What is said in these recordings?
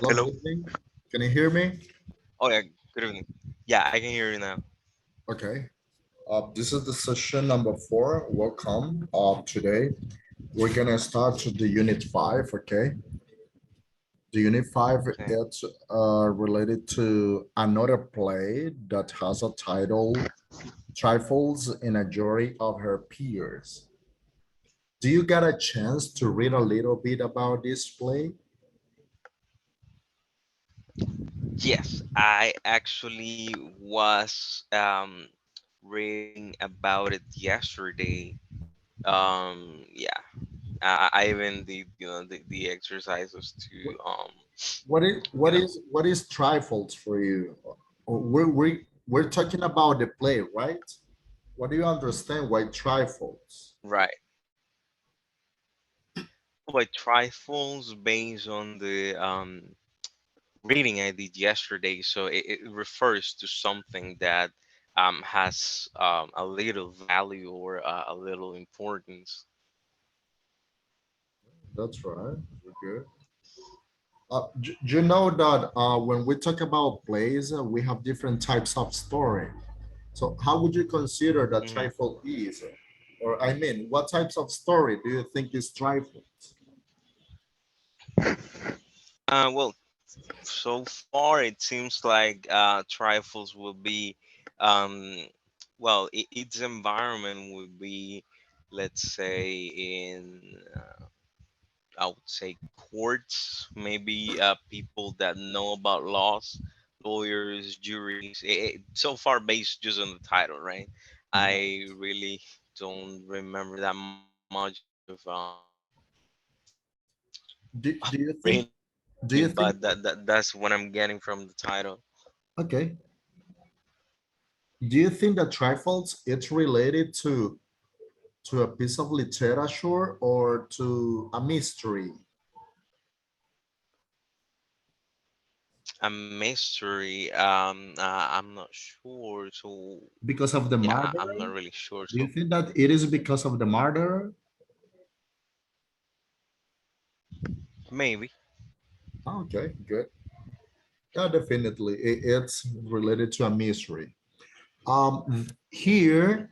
Hello, Hello. good evening. Can you hear me? Oh yeah, good evening. Yeah, I can hear you now. Okay. This is the session number 4. Welcome. Today we're gonna start the unit 5. Okay. The unit 5 Okay. it's related to another play that has a title Trifles in a Jury of Her Peers. Do you get a chance to read a little bit about this play? Yes, I actually was reading about it yesterday. Yeah, I even did the exercises to What is you what know is what is trifles for you? We're talking about the play, right? What do you understand by trifles? right. By trifles based on the reading I did yesterday, so it refers to something that has a little value or a little importance. That's right. We're good. You know that when we talk about plays, we have different types of story. So how would you consider that Mhm. trifle is? Or I mean, what types of story do you think is trifle? Well, so far it seems like trifles will be, um, well, its environment would be, let's say, in I would say courts, maybe people that know about laws, lawyers, juries. So far, based just on the title, right? I really don't remember that much of Do you think reading, do you but think that's what I'm getting from the title. okay? Do you think that trifles it's related to a piece of literature or to a mystery? A mystery. I'm not sure. So Because of the yeah, murder? I'm not really sure. Do you So think that it is because of the murder? maybe. Okay, good. Yeah, definitely. It's related to a mystery. Here,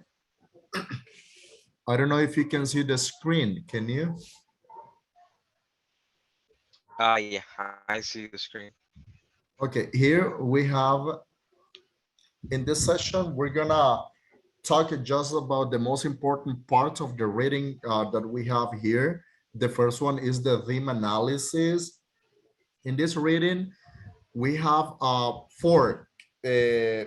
I don't know if you can see the screen. Can you? Yeah, I see the screen. Okay, here we have in this session, we're gonna talk just about the most important parts of the reading that we have here. The first one is the theme analysis. In this reading, we have four uh,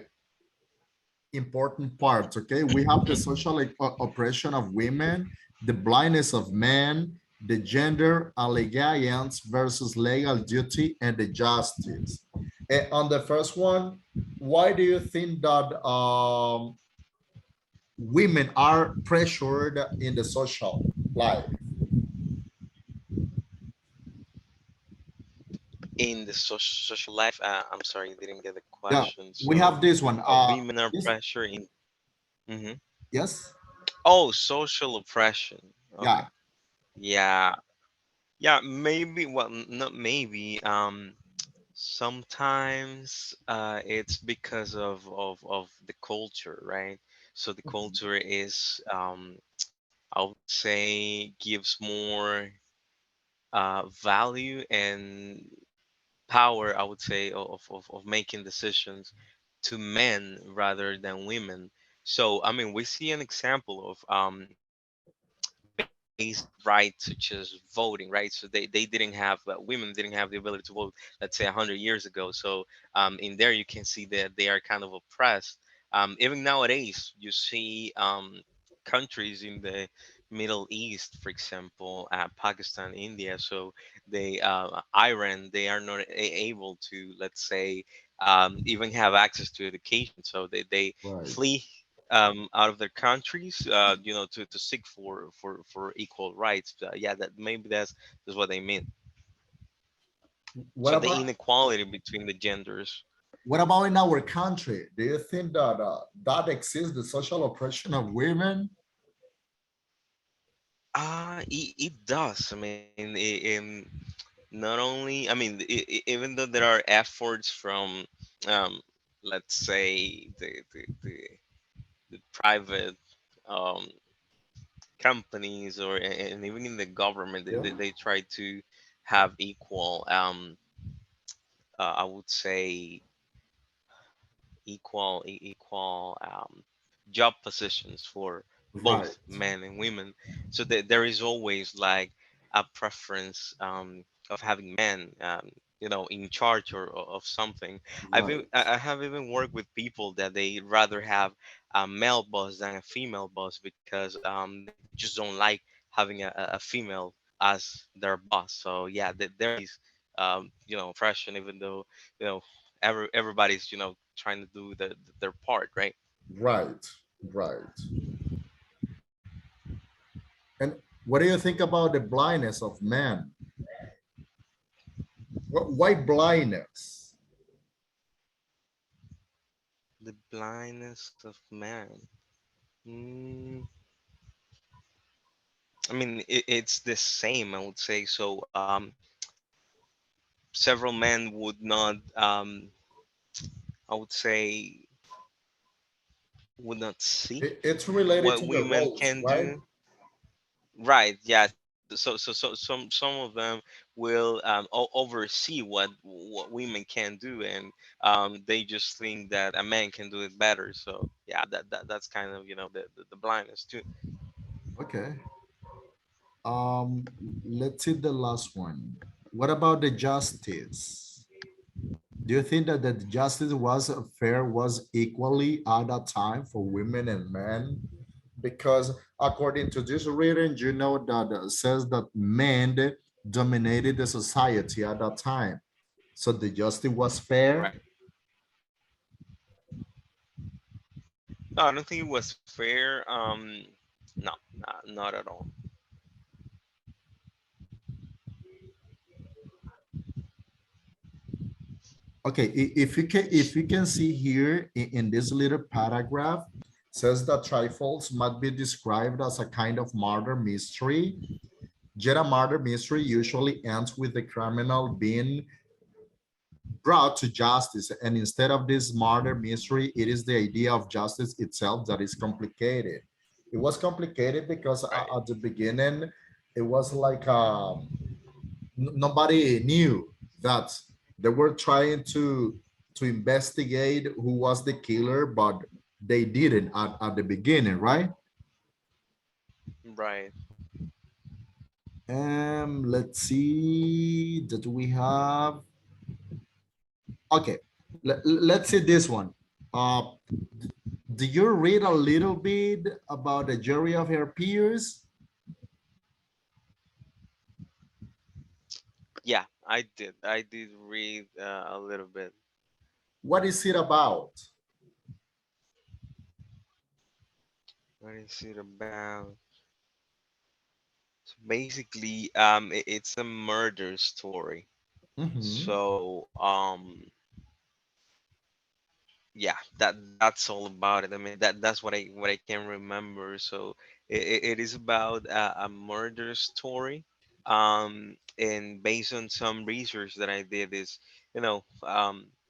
important parts. Okay, we have the social oppression of women, the blindness of men, the gender allegiance versus legal duty, and the justice. And on the first one, why do you think that women are pressured in the social life? In the social life. I'm sorry, didn't get the Yeah, question. we So, have this one. women are Yes, pressure in. Hmm. yes, Oh, social oppression. Okay. yeah. Yeah. Yeah. Maybe. Well, not maybe. Sometimes it's because of the culture, right? So the culture is, I would say, gives more value and power, I would say, of making decisions to men rather than women. So, I mean, we see an example of basic rights such as voting, right? So they didn't have, women didn't have the ability to vote, let's say 100 years ago. So in there, you can see that they are kind of oppressed. Even nowadays, you see countries in the Middle East, for example, Pakistan, India. So Iran, they are not able to, let's say, even have access to education. So they Right. flee out of their countries, to seek for equal rights. Yeah, that maybe that's what they mean. What So the about inequality between the genders. what about in our country? Do you think that that exists, the social oppression of women? It does. I mean, not only, I mean, even though there are efforts from, um, let's say, the private um, companies, or and even in the government, Yeah. they try to have equal, I would say, equal job positions for Right. both men and women. So there is always like a preference of having men, in charge of something. Right. I have even worked with people that they rather have a male boss than a female boss, because they just don't like having a female as their boss. So yeah, there is oppression, even though you know everybody's trying to do their part, right? Right. Right. And what do you think about the blindness of man? Why blindness? The blindness of man. mm, I mean, it's the same, I would say. So several men would not, I would say, would not see It's related what to the women roles, can right? do. Right, yeah. So some of them will oversee what women can do, and they just think that a man can do it better. So yeah, that's kind of the blindness too. Okay. Um, let's see the last one. What about the justice? Do you think that the justice was fair, was equally at that time for women and men? Because according to this reading, you know that says that men dominated the society at that time. So the justice was fair. Right. No, I don't think it was fair. No, not at all. Okay, if you can see here in this little paragraph, says that trifles might be described as a kind of murder mystery. Yet a murder mystery usually ends with the criminal being brought to justice. And instead of this murder mystery, it is the idea of justice itself that is complicated. It was complicated because Right. at the beginning, it was like nobody knew that they were trying to investigate who was the killer, but they didn't at the beginning, right? Right. Let's see that we have. Okay, let's see this one. Uh, do you read a little bit about the jury of her peers? Yeah, I did read a little bit. What is it about? What is it about? So basically, it's a murder story. Mhm. So yeah, that's all about it. I mean, that's what I can remember. So it is about a murder story. And based on some research that I did, is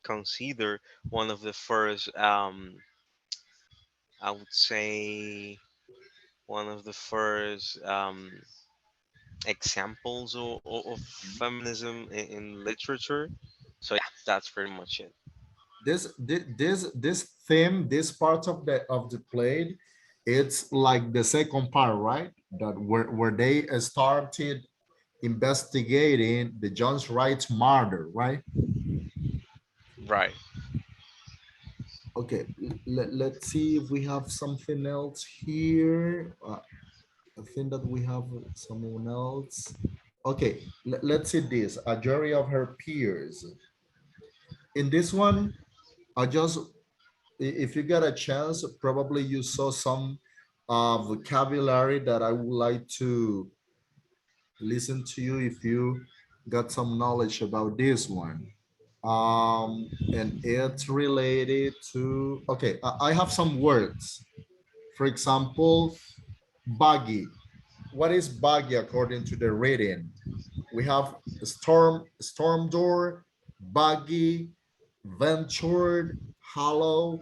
consider one of the first, I would say, one of the first examples of feminism in literature. So yeah, that's pretty much it. This theme, this part of the play, it's like the second part, right? That where they started investigating the John's Wright's murder, right? Right. Okay, let's see if we have something else here. I think that we have someone else. Okay, let's see this. A jury of her peers. In this one, I just, if you get a chance, probably you saw some vocabulary that I would like to listen to you if you got some knowledge about this one. And it's related to, okay, I have some words. For example, buggy. What is buggy according to the reading? We have storm door, buggy, ventured, hollow,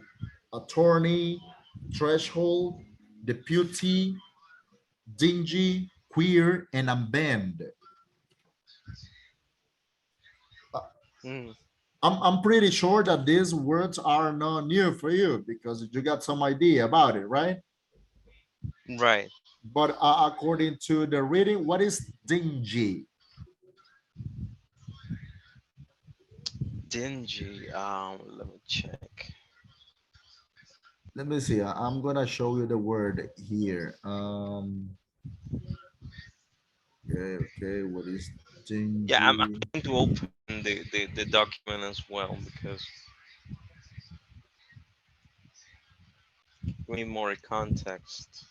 attorney, threshold, deputy, dingy, queer, and unbanned. Uh, Mm, I'm pretty sure that these words are not new for you because you got some idea about it, right? right. But according to the reading, what is dingy? Dingy. Let me check. Let me see. I'm gonna show you the word here. Okay, okay. What is Yeah, I'm dingy? trying to open the document as well because we need more context.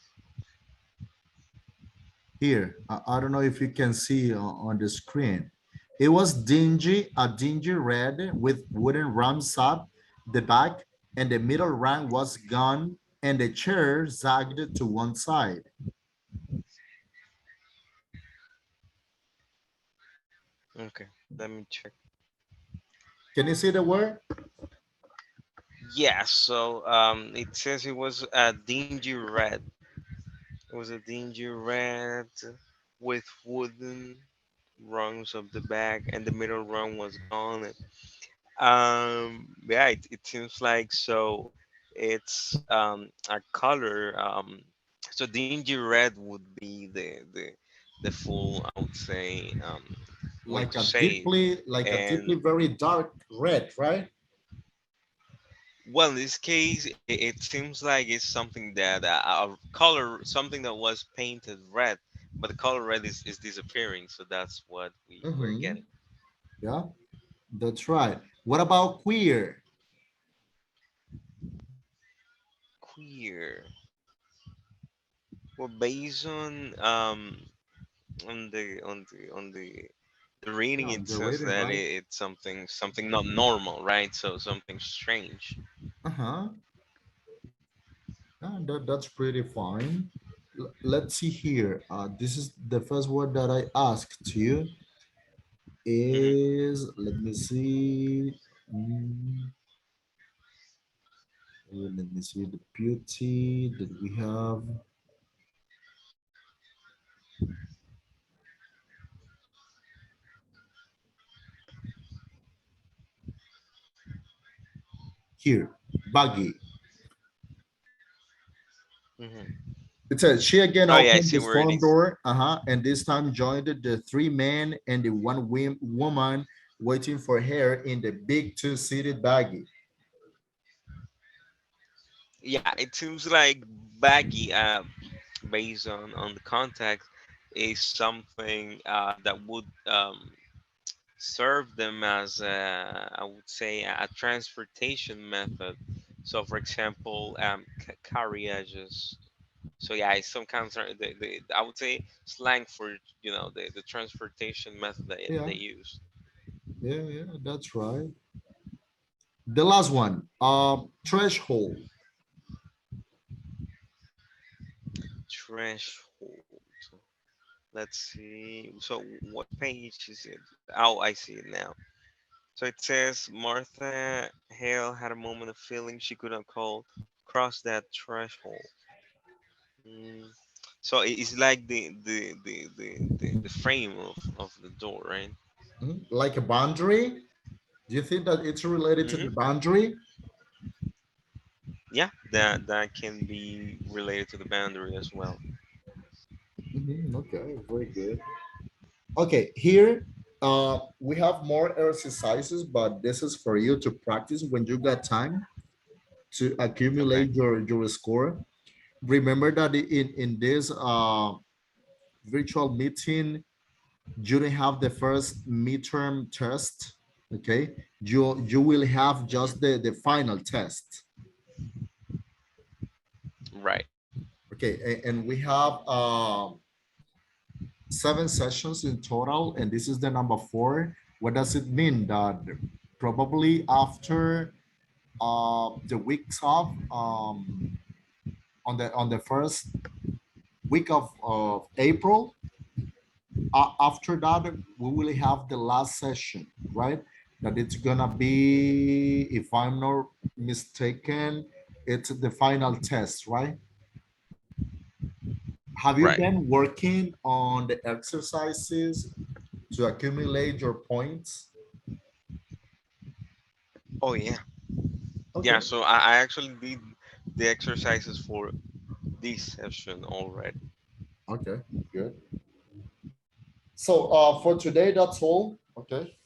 Here, I don't know if you can see on the screen. It was dingy, a dingy red with wooden rams up the back, and the middle rank was gone, and the chair zagged to one side. Okay, let me check. Can you see the word? Yeah, so it says it was a dingy red. It was a dingy red with wooden rungs of the back, and the middle rung was gone. Yeah, it seems like so. It's a color. So dingy red would be the full, I would say, way to say it. Like a And deeply very dark red, right? well, in this case, it seems like it's something that a color, something that was painted red, but the color red is disappearing. So that's what we're Mm-hmm. getting. Yeah, that's right. What about queer? Queer. Well, based on the reading, Yeah, it the says rating, that right? it's something not normal, right? So something strange. Uh-huh. Yeah, that's pretty fine. Let's see here. This is the first word that I asked to you Hmm. is, let me see. Mm, let me see the beauty that we have here. Buggy. Hmm. It says she again Oh yeah, I opened see the where it storm is. door, and this time joined the three men and the one woman waiting for her in the big two-seated buggy. Yeah, it seems like baggy, based on the context, is something that would serve them as I would say a transportation method. So, for example, carriages. So yeah, it's some kind of I would say slang for the transportation method that Yeah, they use. yeah, yeah, that's right. The last one, threshold. Threshold. Let's see. So what page is it? Oh, I see it now. So it says Martha Hale had a moment of feeling she could not call cross that threshold. Mm. So it's like the frame of the door, right? Like a boundary. Do you think that it's related to Hmm. the boundary? Yeah, that can be related to the boundary as well. Okay, very good. Okay, here we have more exercises, but this is for you to practice when you got time to Okay. accumulate your score. Remember that in this virtual meeting, you don't have the first midterm test. Okay, you will have just Hmm. the final test. Right. Okay, and we have 7 sessions in total, and this is the number 4. What does it mean? That probably after the weeks off, on the first week of April. After that, we will have the last session, right? That it's gonna be, if I'm not mistaken, it's the final test, right? Have you Right. been working on the exercises to accumulate your points? Oh yeah. Yeah. Okay, So I actually did the exercises for this session already. okay, good. So for today, that's all. Okay.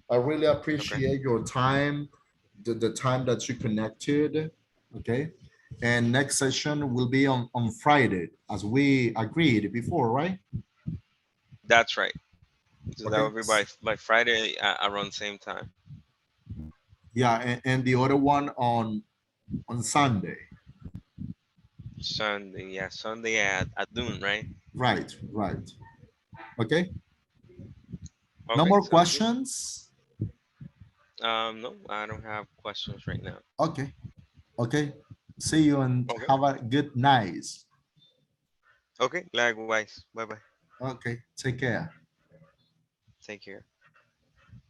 I really Okay. appreciate your time, the time that you connected. Okay. And next session will be on Friday, as we agreed before, right? That's right. So that Okay. will be by Friday around same time. Yeah, and the other one on Sunday. Sunday. Yeah. Sunday at noon. Right. Right, right. Okay. No Okay. more Sounds good. questions. No, I don't have questions right now. Okay. Okay. See you and Okay. have a good night. Okay. Likewise. Bye bye. Okay. Take care. Take care.